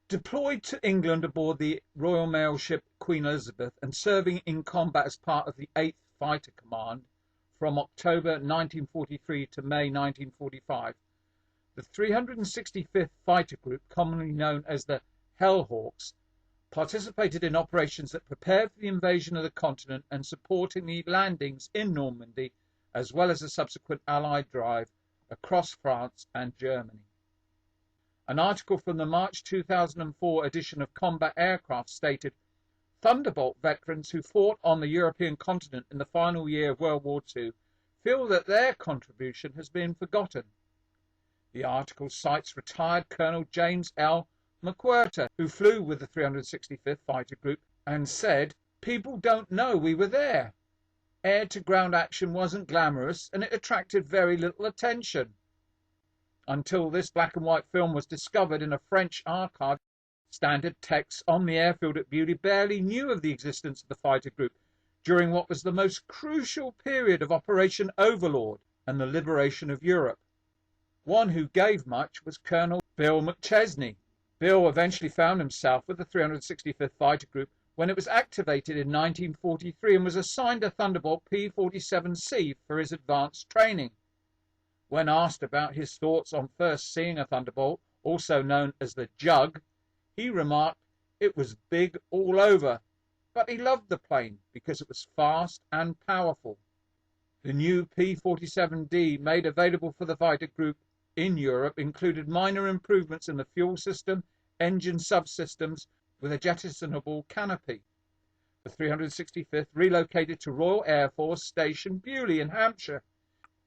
Deployed to England aboard the Royal Mail ship Queen Elizabeth and serving in combat as part of the 8th Fighter Command from October 1943 to May 1945, the 365th Fighter Group, commonly known as the Hellhawks, participated in operations that prepared for the invasion of the continent and supporting the landings in Normandy, as well as the subsequent Allied drive across France and Germany. An article from the March 2004 edition of Combat Aircraft stated, "Thunderbolt veterans who fought on the European continent in the final year of World War II feel that their contribution has been forgotten." The article cites retired Colonel James L. McWhirter, who flew with the 365th Fighter Group, and said, "People don't know we were there. Air-to-ground action wasn't glamorous, and it attracted very little attention." Until this black and white film was discovered in a French archive, standard texts on the airfield at Beaulieu barely knew of the existence of the fighter group during what was the most crucial period of Operation Overlord and the liberation of Europe. One who gave much was Colonel Bill McChesney. Bill eventually found himself with the 365th Fighter Group when it was activated in 1943 and was assigned a Thunderbolt P-47C for his advanced training. When asked about his thoughts on first seeing a Thunderbolt, also known as the Jug, he remarked it was big all over, but he loved the plane because it was fast and powerful. The new P-47D made available for the fighter group in Europe included minor improvements in the fuel system, engine subsystems with a jettisonable canopy. The 365th relocated to Royal Air Force Station Beaulieu in Hampshire,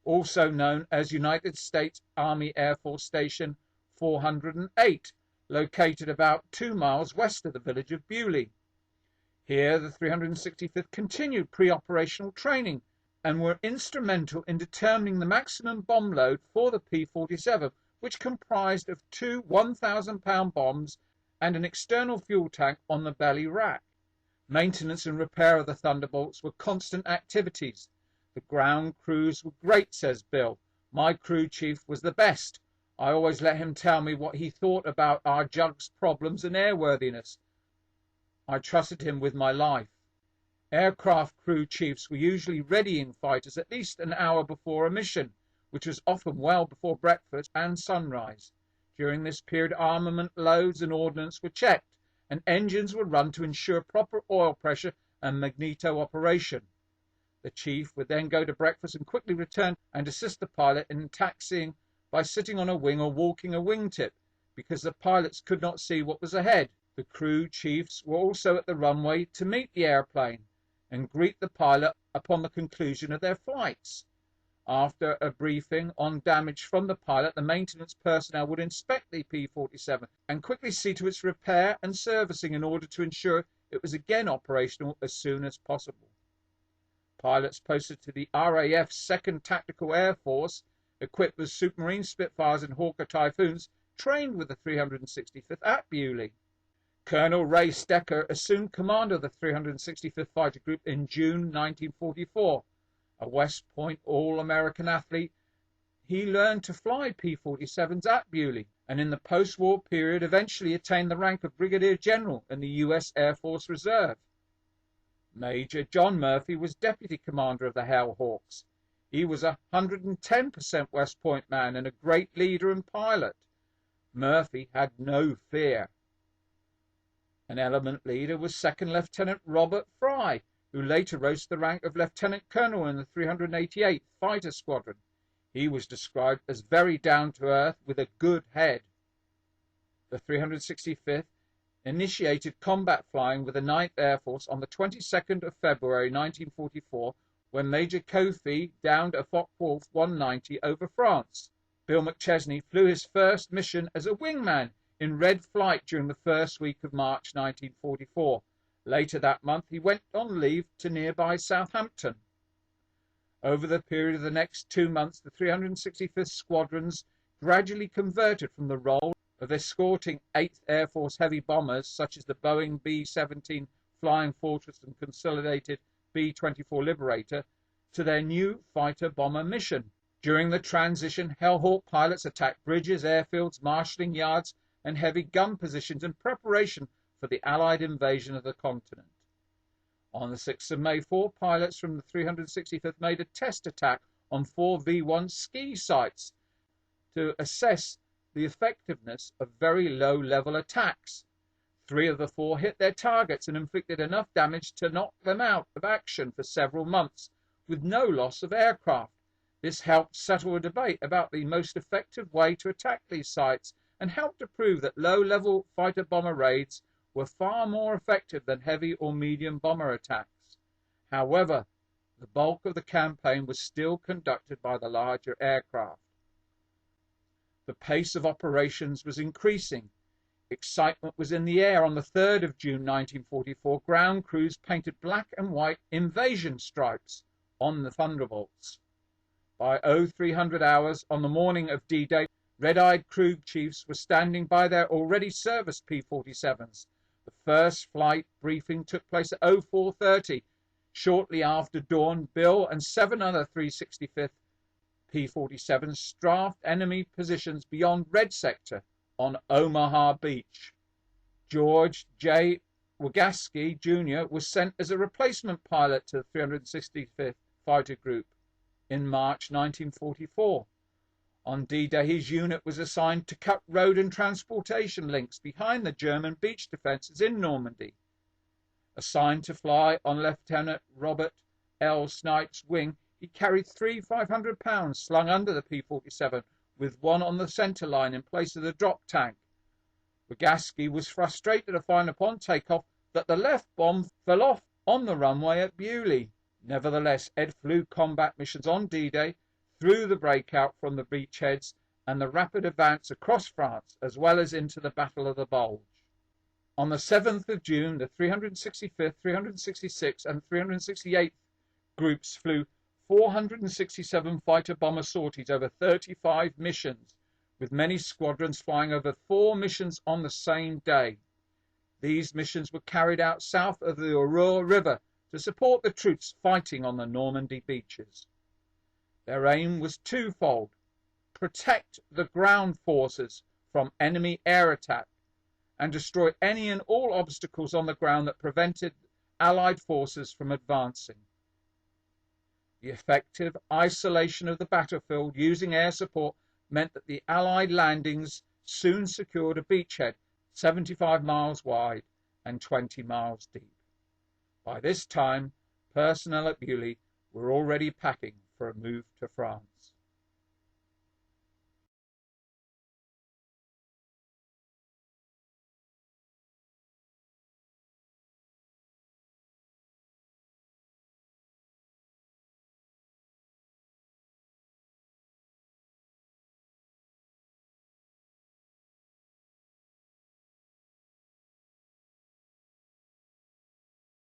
also known as United States Army Air Force Station 408, located about 2 miles west of the village of Beaulieu. Here the 365th continued pre-operational training and were instrumental in determining the maximum bomb load for the P-47, which comprised of 2 1,000-pound bombs and an external fuel tank on the belly rack. Maintenance and repair of the Thunderbolts were constant activities. The ground crews were great, says Bill. My crew chief was the best. I always let him tell me what he thought about our Jug's problems and airworthiness. I trusted him with my life. Aircraft crew chiefs were usually readying fighters at least an hour before a mission, which was often well before breakfast and sunrise. During this period, armament loads and ordnance were checked, and engines were run to ensure proper oil pressure and magneto operation. The chief would then go to breakfast and quickly return and assist the pilot in taxiing by sitting on a wing or walking a wingtip, because the pilots could not see what was ahead. The crew chiefs were also at the runway to meet the airplane and greet the pilot upon the conclusion of their flights. After a briefing on damage from the pilot, the maintenance personnel would inspect the P-47 and quickly see to its repair and servicing in order to ensure it was again operational as soon as possible. Pilots posted to the RAF's 2nd Tactical Air Force, equipped with Supermarine Spitfires and Hawker Typhoons, trained with the 365th at Beaulieu. Colonel Ray Stecker assumed command of the 365th Fighter Group in June 1944. A West Point All-American athlete, he learned to fly P-47s at Beaulieu, and in the post-war period eventually attained the rank of Brigadier General in the U.S. Air Force Reserve. Major John Murphy was Deputy Commander of the Hellhawks. He was a 110% West Point man and a great leader and pilot. Murphy had no fear. An element leader was 2nd Lieutenant Robert Fry, who later rose to the rank of Lieutenant Colonel in the 388th Fighter Squadron. He was described as very down-to-earth with a good head. The 365th initiated combat flying with the 9th Air Force on the 22nd of February 1944 when Major Kofi downed a Focke-Wulf 190 over France. Bill McChesney flew his first mission as a wingman in red flight during the first week of March 1944. Later that month, he went on leave to nearby Southampton. Over the period of the next 2 months, the 365th Squadrons gradually converted from the role of escorting 8th Air Force heavy bombers, such as the Boeing B-17 Flying Fortress and Consolidated B-24 Liberator, to their new fighter bomber mission. During the transition, Hellhawk pilots attacked bridges, airfields, marshalling yards, and heavy gun positions in preparation for the Allied invasion of the continent. On the 6th of May, 4 pilots from the 365th made a test attack on 4 V-1 ski sites to assess the effectiveness of very low-level attacks. 3 of the 4 hit their targets and inflicted enough damage to knock them out of action for several months, with no loss of aircraft. This helped settle a debate about the most effective way to attack these sites and helped to prove that low-level fighter-bomber raids were far more effective than heavy or medium bomber attacks. However, the bulk of the campaign was still conducted by the larger aircraft. The pace of operations was increasing. Excitement was in the air. On the 3rd of June 1944, ground crews painted black and white invasion stripes on the Thunderbolts. By 0300 hours on the morning of D-Day, red-eyed crew chiefs were standing by their already serviced P-47s. The first flight briefing took place at 0430. Shortly after dawn, Bill and 7 other 365th P-47s strafed enemy positions beyond Red Sector on Omaha Beach. George J. Wagaski Jr. was sent as a replacement pilot to the 365th Fighter Group in March 1944. On D-Day, his unit was assigned to cut road and transportation links behind the German beach defences in Normandy. Assigned to fly on Lieutenant Robert L. Snipes' wing, he carried 3 500-pounds slung under the P-47, with one on the centre line in place of the drop tank. Wagaski was frustrated to find upon takeoff that the left bomb fell off on the runway at Beaulieu. Nevertheless, Ed flew combat missions on D-Day, through the breakout from the beachheads and the rapid advance across France, as well as into the Battle of the Bulge. On the 7th of June, the 365th, 366th and 368th groups flew 467 fighter-bomber sorties over 35 missions, with many squadrons flying over 4 missions on the same day. These missions were carried out south of the Aurore River to support the troops fighting on the Normandy beaches. Their aim was twofold: protect the ground forces from enemy air attack and destroy any and all obstacles on the ground that prevented Allied forces from advancing. The effective isolation of the battlefield using air support meant that the Allied landings soon secured a beachhead 75 miles wide and 20 miles deep. By this time, personnel at Beaulieu were already packing for a move to France.